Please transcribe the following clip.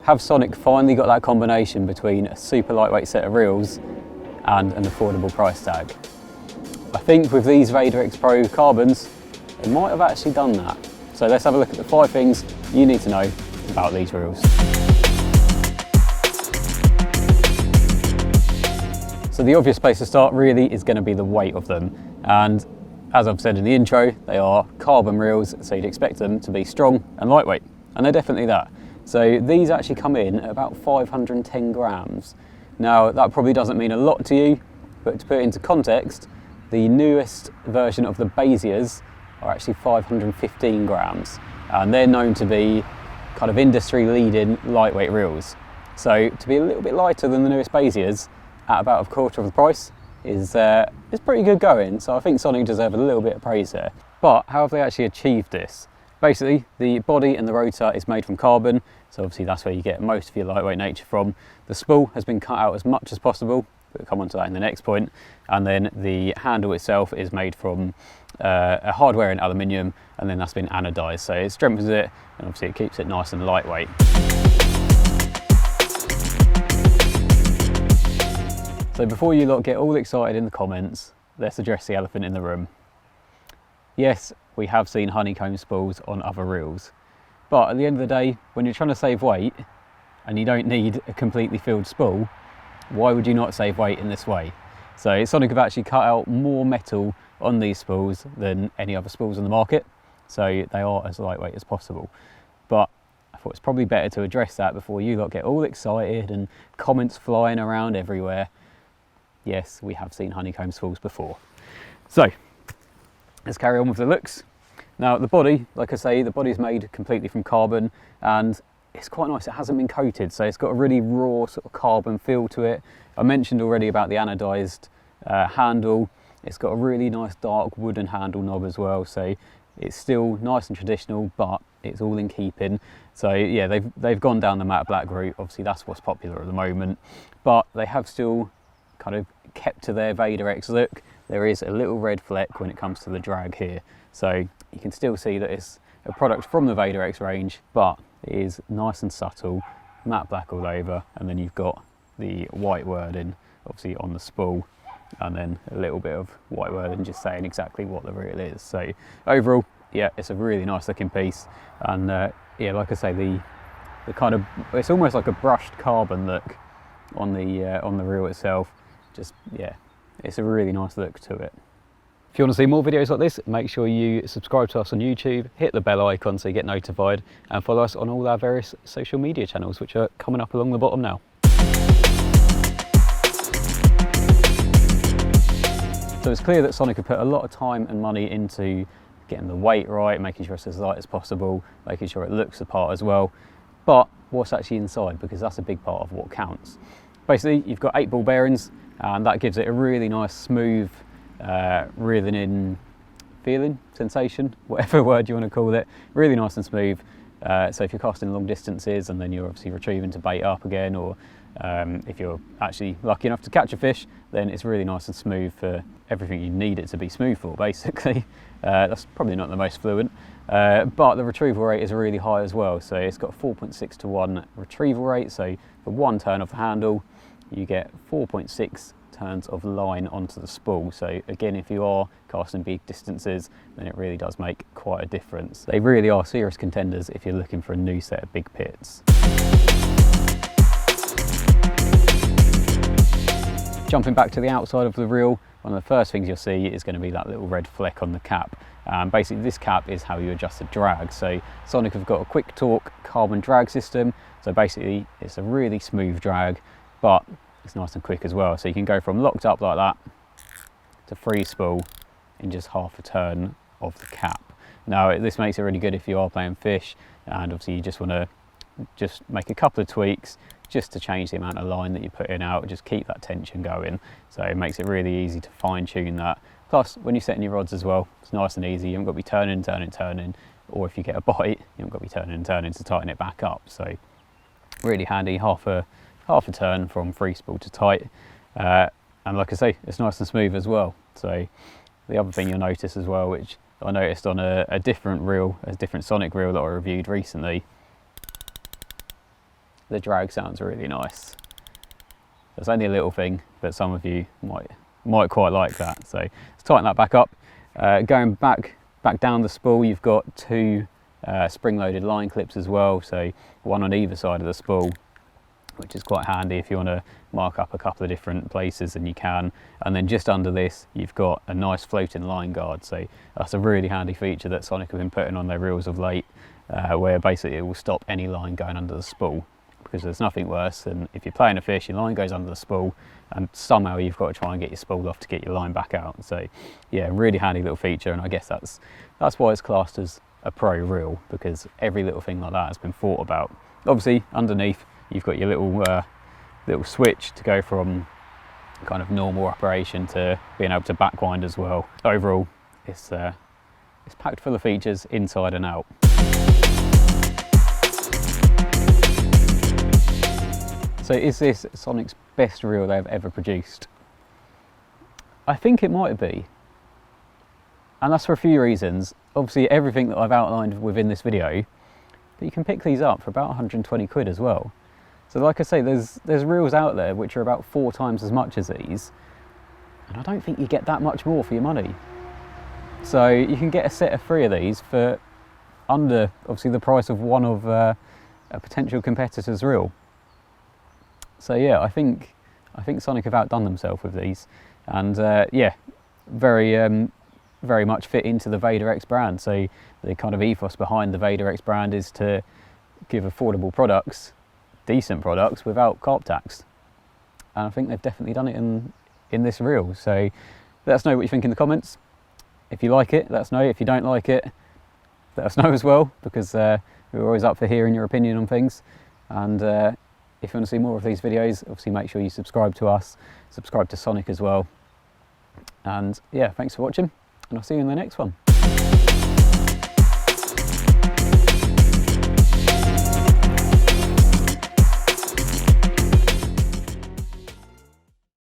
have Sonik finally got that combination between a super lightweight set of reels and an affordable price tag? I think with these VaderX Pro carbons, they might have actually done that. So let's have a look at the 5 things you need to know about these reels. So the obvious place to start really is going to be the weight of them. And as I've said in the intro, they are carbon reels, so you'd expect them to be strong and lightweight. And they're definitely that. So these actually come in at about 510 grams. Now that probably doesn't mean a lot to you, but to put it into context, the newest version of the Basias are actually 515 grams. And they're known to be kind of industry leading lightweight reels. So to be a little bit lighter than the newest Basias at about a quarter of the price is pretty good going. So I think Sonik deserve a little bit of praise there. But how have they actually achieved this? Basically, the body and the rotor is made from carbon, so obviously that's where you get most of your lightweight nature from. The spool has been cut out as much as possible, we'll come on to that in the next point, and then the handle itself is made from a hardware in aluminium, and then that's been anodized, so it strengthens it, and obviously it keeps it nice and lightweight. So before you lot get all excited in the comments, let's address the elephant in the room. Yes, we have seen honeycomb spools on other reels, but at the end of the day, when you're trying to save weight and you don't need a completely filled spool, why would you not save weight in this way? So Sonik have actually cut out more metal on these spools than any other spools on the market, so they are as lightweight as possible. But I thought it's probably better to address that before you lot get all excited and comments flying around everywhere. Yes, we have seen honeycomb spools before. So let's carry on with the looks. Now the body, like I say, the body is made completely from carbon, and it's quite nice. It hasn't been coated, so it's got a really raw sort of carbon feel to it. I mentioned already about the anodized handle. It's got a really nice dark wooden handle knob as well, so it's still nice and traditional, but it's all in keeping. So yeah, they've gone down the matte black route. Obviously that's what's popular at the moment, but they have still kind of kept to their VaderX look. There is a little red fleck when it comes to the drag here, so you can still see that it's a product from the VaderX range, but it is nice and subtle, matte black all over, and then you've got the white wording obviously on the spool, and then a little bit of white wording just saying exactly what the reel is. So overall, yeah, it's a really nice looking piece, and yeah, like I say, the kind of, it's almost like a brushed carbon look on the reel itself. Just, yeah, it's a really nice look to it. If you want to see more videos like this, make sure you subscribe to us on YouTube, hit the bell icon so you get notified, and follow us on all our various social media channels, which are coming up along the bottom now. So it's clear that Sonik have put a lot of time and money into getting the weight right, making sure it's as light as possible, making sure it looks the part as well. But what's actually inside, because that's a big part of what counts. Basically, you've got 8 ball bearings, and that gives it a really nice, smooth, reeling in feeling, sensation, whatever word you want to call it. Really nice and smooth. So if you're casting long distances and then you're obviously retrieving to bait up again, or if you're actually lucky enough to catch a fish, then it's really nice and smooth for everything you need it to be smooth for, basically. That's probably not the most fluent, but the retrieval rate is really high as well. So it's got 4.6 to 1 retrieval rate. So for 1 turn of the handle, you get 4.6 turns of line onto the spool. So again, if you are casting big distances, then it really does make quite a difference. They really are serious contenders if you're looking for a new set of big pits. Jumping back to the outside of the reel, one of the first things you'll see is going to be that little red fleck on the cap. Basically this cap is how you adjust the drag. So Sonik have got a quick torque carbon drag system. So basically it's a really smooth drag, but it's nice and quick as well. So you can go from locked up like that to free spool in just half a turn of the cap. Now this makes it really good if you are playing fish, and obviously you just want to just make a couple of tweaks just to change the amount of line that you're putting out, just keep that tension going. So it makes it really easy to fine tune that. Plus when you're setting your rods as well, it's nice and easy. You haven't got to be turning, or if you get a bite, you haven't got to be turning to tighten it back up. So really handy, half a turn from free spool to tight, and like I say, it's nice and smooth as well. So the other thing you'll notice as well, which I noticed on a different reel, a different Sonik reel that I reviewed recently, the drag sounds really nice. It's only a little thing, but some of you might quite like that. So let's tighten that back up. Going back down the spool, you've got two spring-loaded line clips as well, so one on either side of the spool, which is quite handy if you want to mark up a couple of different places, and you can. And then just under this, you've got a nice floating line guard, so that's a really handy feature that Sonik have been putting on their reels of late, where basically it will stop any line going under the spool, because there's nothing worse than if you're playing a fish, your line goes under the spool, and somehow you've got to try and get your spool off to get your line back out. So yeah, really handy little feature, and I guess that's why it's classed as a pro reel, because every little thing like that has been thought about. Obviously underneath you've got your little switch to go from kind of normal operation to being able to backwind as well. Overall, it's packed full of features inside and out. So is this Sonic's best reel they've ever produced? I think it might be. And that's for a few reasons. Obviously everything that I've outlined within this video, but you can pick these up for about 120 quid as well. So like I say, there's reels out there which are about 4 times as much as these, and I don't think you get that much more for your money. So you can get a set of 3 of these for under, obviously, the price of one of a potential competitor's reel. So yeah, I think Sonik have outdone themselves with these, and yeah, very much fit into the VaderX brand. So the kind of ethos behind the VaderX brand is to give affordable products, decent products, without carp tax. And I think they've definitely done it in this reel. So let us know what you think in the comments. If you like it, let us know. If you don't like it, let us know as well, because we're always up for hearing your opinion on things. And if you want to see more of these videos, obviously make sure you subscribe to us, subscribe to Sonik as well. And yeah, thanks for watching, and I'll see you in the next one.